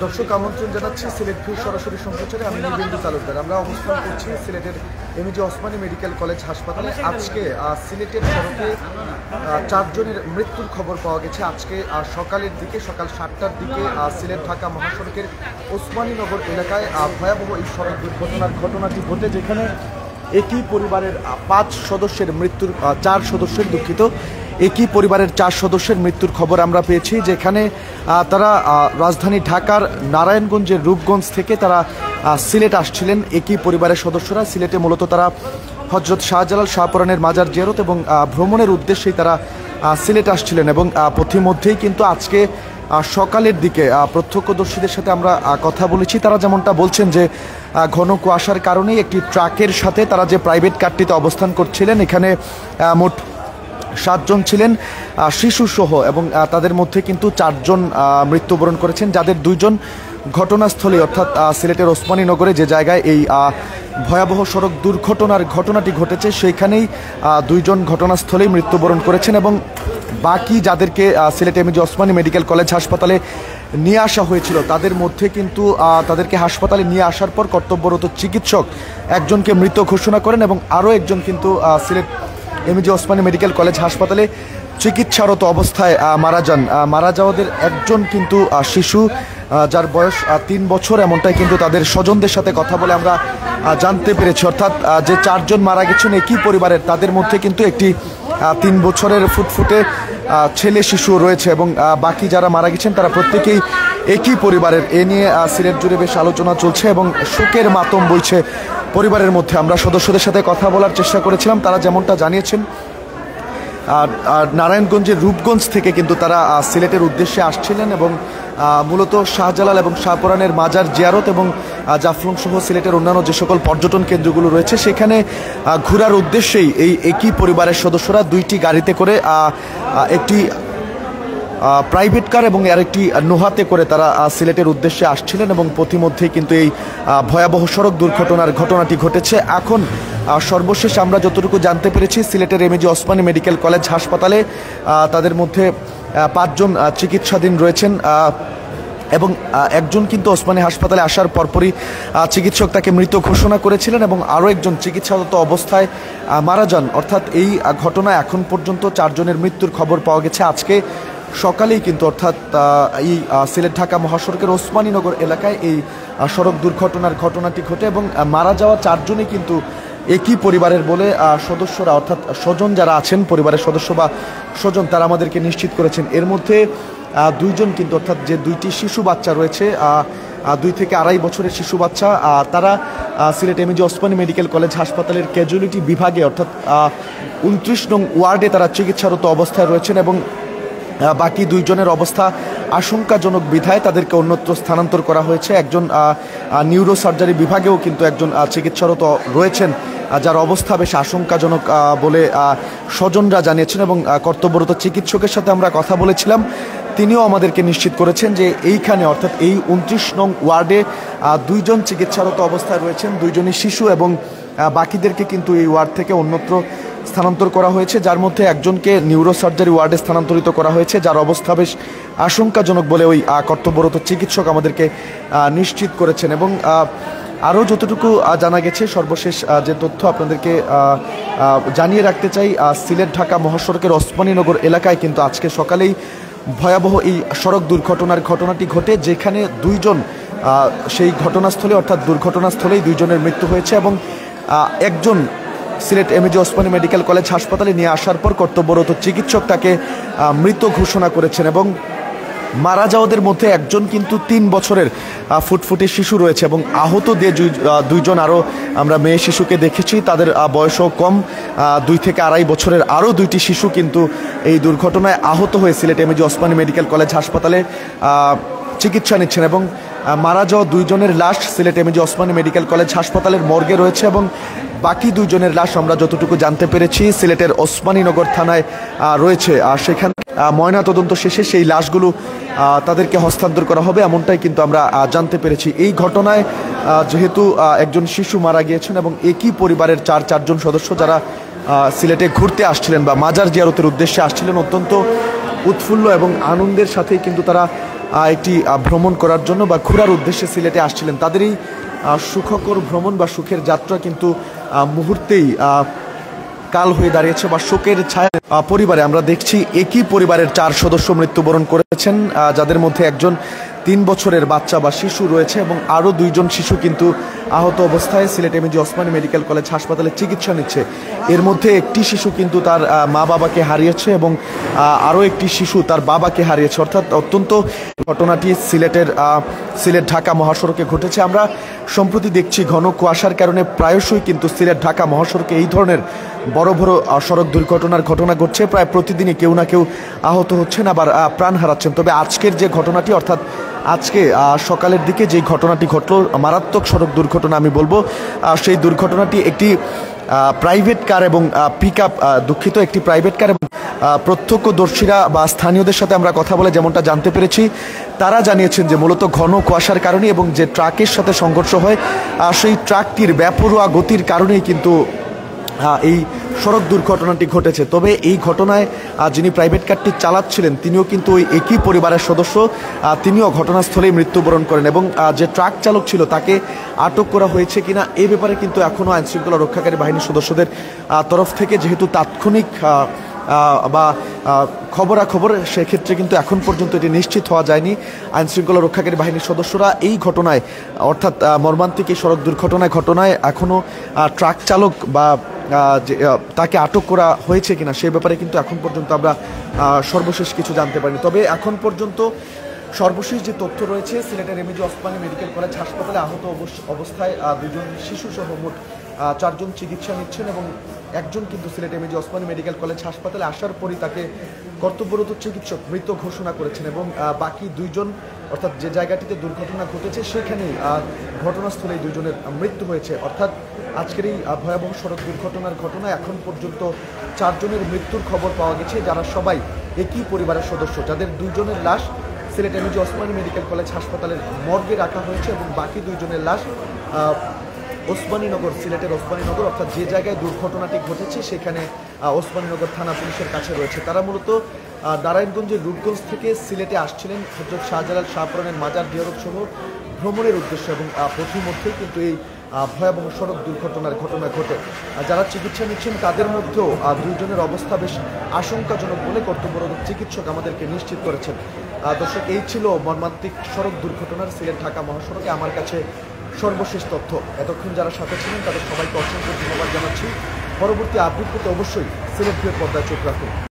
দর্শক আমন্ত্রণ জানাচ্ছি সিলেট ভিউ সরাসরি সম্প্রচারে। আমি নিবেন্দু তালুকদার। আমরা অবস্থান করছি সিলেটের এমএজি ওসমানী মেডিকেল কলেজ হাসপাতালে। আজকে সিলেটের সড়কে 4 জনের মৃত্যুর খবর পাওয়া গেছে। আজকে সকালের দিকে, সকাল 7টার দিকে সিলেট ঢাকা মহাসড়কের ওসমানীনগর এলাকায় ভয়াবহ এই সড়ক দুর্ঘটনার ঘটনাটি ঘটে, যেখানে একই পরিবারের 4 সদস্যের মৃত্যুর খবর আমরা পেয়েছি। যেখানে তারা রাজধানী ঢাকার নারায়ণগঞ্জের রূপগঞ্জ থেকে তারা সিলেট আসছিলেন। একই পরিবারের সদস্যরা সিলেটে মূলত তারা হজরত শাহজালাল শাহপরানের মাজার জিয়ারত এবং ভ্রমণের উদ্দেশ্যেই তারা সিলেট আসছিলেন। এবং পথিমধ্যেই কিন্তু আজকে সকালের দিকে প্রত্যক্ষদর্শীদের সাথে আমরা কথা বলেছি। তারা যেমনটা বলছেন যে ঘন কুয়াশার কারণেই একটি ট্রাকের সাথে তারা যে প্রাইভেট কারটিতে অবস্থান করছিলেন, এখানে মোট 7 জন ছিলেন শিশুসহ, এবং তাদের মধ্যে কিন্তু 4 জন মৃত্যুবরণ করেছেন, যাদের 2 জন ঘটনাস্থলে অর্থাৎ সিলেটের ওসমানীনগরে যে জায়গায় এই ভয়াবহ সড়ক দুর্ঘটনার ঘটনাটি ঘটেছে সেইখানেই 2 জন ঘটনাস্থলেই মৃত্যুবরণ করেছেন। এবং বাকি যাদেরকে Sylhet MAG Osmani medical college হাসপাতালে নিয়ে আসা হয়েছিল তাদের মধ্যে কিন্তু তাদেরকে হাসপাতালে নিয়ে আসার পর কর্তব্যরত চিকিৎসক একজনকে মৃত ঘোষণা করেন, এবং আরও একজন কিন্তু Sylhet MAG Osmani medical college হাসপাতালে চিকিৎসারত অবস্থায় মারা যান। মারা যাওয়াদের একজন কিন্তু শিশু, যার বয়স 3 বছর, এমনটাই কিন্তু তাদের স্বজনদের সাথে কথা বলে আমরা জানতে পেরেছি। অর্থাৎ যে 4 জন মারা গেছেন একই পরিবারের, তাদের মধ্যে কিন্তু একটি 3 বছরের ফুটফুটে ছেলে শিশু রয়েছে, এবং বাকি যারা মারা গেছেন তারা প্রত্যেকেই একই পরিবারের। এ নিয়ে সিলেট জুড়ে বেশ আলোচনা চলছে এবং শোকের মাতম বইছে পরিবারের মধ্যে। আমরা সদস্যদের সাথে কথা বলার চেষ্টা করেছিলাম। তারা যেমনটা জানিয়েছেন, নারায়ণগঞ্জের রূপগঞ্জ থেকে কিন্তু তারা সিলেটের উদ্দেশ্যে আসছিলেন, এবং মূলত শাহজালাল এবং শাহপরানের মাজার জিয়ারত এবং জাফলং সহ সিলেটের অন্যান্য যে সকল পর্যটন কেন্দ্রগুলো রয়েছে সেখানে ঘোরার উদ্দেশ্যেই এই একই পরিবারের সদস্যরা 2টি গাড়িতে করে, একটি প্রাইভেট কার এবং আরেকটি নোহাতে করে তারা সিলেটের উদ্দেশ্যে আসছিলেন। এবং পথিমধ্যেই কিন্তু এই ভয়াবহ সড়ক দুর্ঘটনার ঘটনাটি ঘটেছে। এখন সর্বশেষ আমরা যতটুকু জানতে পেরেছি, সিলেটের এমএজি ওসমানী মেডিকেল কলেজ হাসপাতালে তাদের মধ্যে 5 জন চিকিৎসাধীন রয়েছেন, এবং একজন কিন্তু ওসমানী হাসপাতালে আসার পরপরই চিকিৎসক তাকে মৃত ঘোষণা করেছিলেন, এবং আরও একজন চিকিৎসারত অবস্থায় মারা যান। অর্থাৎ এই ঘটনায় এখন পর্যন্ত 4 জনের মৃত্যুর খবর পাওয়া গেছে। আজকে সকালেই কিন্তু, অর্থাৎ এই সিলেট ঢাকা মহাসড়কের ওসমানীনগর এলাকায় এই সড়ক দুর্ঘটনার ঘটনাটি ঘটে, এবং মারা যাওয়া 4 জনই কিন্তু একই পরিবারের বলে সদস্যরা, অর্থাৎ স্বজন যারা আছেন, পরিবারের সদস্য বা স্বজন, তারা আমাদেরকে নিশ্চিত করেছেন। এর মধ্যে 2 জন কিন্তু, অর্থাৎ যে 2টি শিশু বাচ্চা রয়েছে, 2 থেকে 2.5 বছরের শিশু বাচ্চা, তারা Sylhet MAG Osmani medical college হাসপাতালের ক্যাজুয়ালিটি বিভাগে, অর্থাৎ 29 নং ওয়ার্ডে তারা চিকিৎসারত অবস্থায় রয়েছেন, এবং বাকি 2 জনের অবস্থা আশঙ্কাজনক বিধায় তাদেরকে অন্যত্র স্থানান্তর করা হয়েছে। একজন নিউরো সার্জারি বিভাগেও কিন্তু একজন চিকিৎসারত রয়েছেন, যার অবস্থা বেশ আশঙ্কাজনক বলে স্বজনরা জানিয়েছেন। এবং কর্তব্যরত চিকিৎসকের সাথে আমরা কথা বলেছিলাম, তিনিও আমাদেরকে নিশ্চিত করেছেন যে এইখানে, অর্থাৎ এই 29 নং ওয়ার্ডে 2 জন চিকিৎসারত অবস্থায় রয়েছেন, 2 জনই শিশু, এবং বাকিদেরকে কিন্তু এই ওয়ার্ড থেকে অন্যত্র স্থানান্তর করা হয়েছে, যার মধ্যে একজনকে নিউরো সার্জারি ওয়ার্ডে স্থানান্তরিত করা হয়েছে, যার অবস্থা বেশ আশঙ্কাজনক বলে ওই কর্তব্যরত চিকিৎসক আমাদেরকে নিশ্চিত করেছেন। এবং আরও যতটুকু জানা গেছে, সর্বশেষ যে তথ্য আপনাদেরকে জানিয়ে রাখতে চাই, সিলেট ঢাকা মহাসড়কের ওসমানীনগর এলাকায় কিন্তু আজকে সকালেই ভয়াবহ এই সড়ক দুর্ঘটনার ঘটনাটি ঘটে, যেখানে 2 জন সেই ঘটনাস্থলে, অর্থাৎ দুর্ঘটনাস্থলেই 2 জনের মৃত্যু হয়েছে, এবং একজন Sylhet MAG Osmani medical college হাসপাতালে নিয়ে আসার পর কর্তব্যরত চিকিৎসক তাকে মৃত ঘোষণা করেছেন। এবং মারা যাওয়াদের মধ্যে একজন কিন্তু 3 বছরের ফুটফুটে শিশু রয়েছে, এবং আহত দিয়ে 2 জন আরও আমরা মেয়ে শিশুকে দেখেছি, তাদের বয়সও কম, 2 থেকে 2.5 বছরের আরও 2টি শিশু কিন্তু এই দুর্ঘটনায় আহত হয়ে Sylhet MAG Osmani medical college হাসপাতালে চিকিৎসা নিচ্ছেন। এবং মারা যাওয়া 2 জনের লাশ Sylhet MAG Osmani medical college হাসপাতালের মর্গে রয়েছে, এবং বাকি 2 জনের লাশ আমরা যতটুকু জানতে পেরেছি সিলেটের ওসমানীনগর থানায় রয়েছে। আর সেখানে ময়নাতদন্ত শেষে সেই লাশগুলো তাদেরকে হস্তান্তর করা হবে, এমনটাই কিন্তু আমরা জানতে পেরেছি। এই ঘটনায় যেহেতু একজন শিশু মারা গিয়েছেন, এবং একই পরিবারের 4 জন সদস্য যারা সিলেটে ঘুরতে আসছিলেন বা মাজার জিয়ারতের উদ্দেশ্যে আসছিলেন, অত্যন্ত উৎফুল্ল এবং আনন্দের সাথেই কিন্তু তারা একটি ভ্রমণ করার জন্য বা ঘোরার উদ্দেশ্যে সিলেটে আসছিলেন। তাদের এই সুখকর ভ্রমণ বা সুখের যাত্রা কিন্তু মুহূর্তেই কাল হয়ে দাঁড়িয়েছে বা শোকের ছায়া। পরিবারে আমরা দেখছি একই পরিবারের 4 সদস্য মৃত্যুবরণ করেছেন, যাদের মধ্যে একজন 3 বছরের বাচ্চা বা শিশু রয়েছে এবং আরও 2 জন শিশু কিন্তু আহত অবস্থায় Sylhet MAG Osmani medical college হাসপাতালে চিকিৎসা নিচ্ছে। এর মধ্যে একটি শিশু কিন্তু তার মা বাবাকে হারিয়েছে এবং আরও একটি শিশু তার বাবাকে হারিয়েছে। অর্থাৎ অত্যন্ত ঘটনাটি সিলেট ঢাকা মহাসড়কে ঘটেছে। আমরা সম্প্রতি দেখছি ঘন কুয়াশার কারণে প্রায়শই কিন্তু সিলেট ঢাকা মহাসড়কে এই ধরনের বড় বড় সড়ক দুর্ঘটনার ঘটনা ঘটছে। প্রায় প্রতিদিনই কেউ না কেউ আহত হচ্ছেন, আবার প্রাণ হারাচ্ছেন। তবে আজকের যে ঘটনাটি, অর্থাৎ আজকে সকালের দিকে যে ঘটনাটি ঘটলো, মারাত্মক সড়ক দুর্ঘটনা আমি বলবো, সেই দুর্ঘটনাটি একটি প্রাইভেট কার এবং পিকআপ, দুঃখিত, একটি প্রাইভেট কার এবং প্রত্যক্ষদর্শীরা বা স্থানীয়দের সাথে আমরা কথা বলে যেমনটা জানতে পেরেছি, তারা জানিয়েছেন যে মূলত ঘন কুয়াশার কারণে এবং যে ট্রাকের সাথে সংঘর্ষ হয় সেই ট্রাকটির বেপরোয়া গতির কারণেই কিন্তু এই সড়ক দুর্ঘটনাটি ঘটেছে। তবে এই ঘটনায় যিনি প্রাইভেট কারটি চালাচ্ছিলেন তিনিও কিন্তু ওই একই পরিবারের সদস্য, তিনিও ঘটনাস্থলেই মৃত্যুবরণ করেন এবং যে ট্রাক চালক ছিল তাকে আটক করা হয়েছে কিনা এই ব্যাপারে কিন্তু এখনও আইনশৃঙ্খলা রক্ষাকারী বাহিনীর সদস্যদের তরফ থেকে যেহেতু তাৎক্ষণিক বা খবরাখবর, সেক্ষেত্রে কিন্তু এখন পর্যন্ত এটি নিশ্চিত হওয়া যায়নি। আইনশৃঙ্খলা রক্ষাকারী বাহিনীর সদস্যরা এই ঘটনায়, অর্থাৎ মর্মান্তিক এই সড়ক ঘটনায় এখনও ট্রাক চালক বা তাকে আটক করা হয়েছে কিনা সেই ব্যাপারে কিন্তু এখন পর্যন্ত আমরা সর্বশেষ কিছু জানতে পারিনি। তবে এখন পর্যন্ত সর্বশেষ যে তথ্য রয়েছে, সিলেটের এমএজি ওসমানী মেডিকেল কলেজ হাসপাতালে আহত অবস্থায় 2 জন শিশু সহ মোট 4 জন চিকিৎসা নিচ্ছেন এবং একজন কিন্তু Sylhet MAG Osmani medical college হাসপাতালে আসার পরই তাকে কর্তব্যরত চিকিৎসক মৃত ঘোষণা করেছেন এবং বাকি 2 জন, অর্থাৎ যে জায়গাটিতে দুর্ঘটনা ঘটেছে সেখানেই ঘটনাস্থলেই 2 জনের মৃত্যু হয়েছে। অর্থাৎ আজকের এই ভয়াবহ সড়ক দুর্ঘটনার ঘটনায় এখন পর্যন্ত 4 জনের মৃত্যুর খবর পাওয়া গেছে, যারা সবাই একই পরিবারের সদস্য, যাদের 2 জনের লাশ Sylhet MAG Osmani medical college হাসপাতালের মর্গে রাখা হয়েছে এবং বাকি 2 জনের লাশ ওসমানীনগর, সিলেটের ওসমানীনগর, অর্থাৎ যে জায়গায় দুর্ঘটনাটি ঘটেছে সেখানে ওসমানীনগর থানা পুলিশের কাছে রয়েছে। তারা মূলত নারায়ণগঞ্জের রূপগঞ্জ থেকে সিলেটে আসছিলেন হযরত শাহজালাল শাহপরানের মাজার জিয়ারত সহ ভ্রমণের উদ্দেশ্যে এবং পথিমধ্যেই কিন্তু এই ভয়াবহ সড়ক দুর্ঘটনার ঘটনা ঘটে। যারা চিকিৎসা নিচ্ছেন তাদের মধ্যেও 2 জনের অবস্থা বেশ আশঙ্কাজনক বলে কর্তব্যরত চিকিৎসক আমাদেরকে নিশ্চিত করেছেন। দর্শক, এই ছিল মর্মান্তিক সড়ক দুর্ঘটনার সিলেট ঢাকা মহাসড়কে আমার কাছে সর্বশেষ তথ্য। এতক্ষণ যারা সাথে ছিলেন তাদের সবাইকে অসংখ্য ধন্যবাদ জানাচ্ছি। পরবর্তী আপডেট পেতে অবশ্যই সিলেট ভিউর পর্দায় চোখ রাখুন।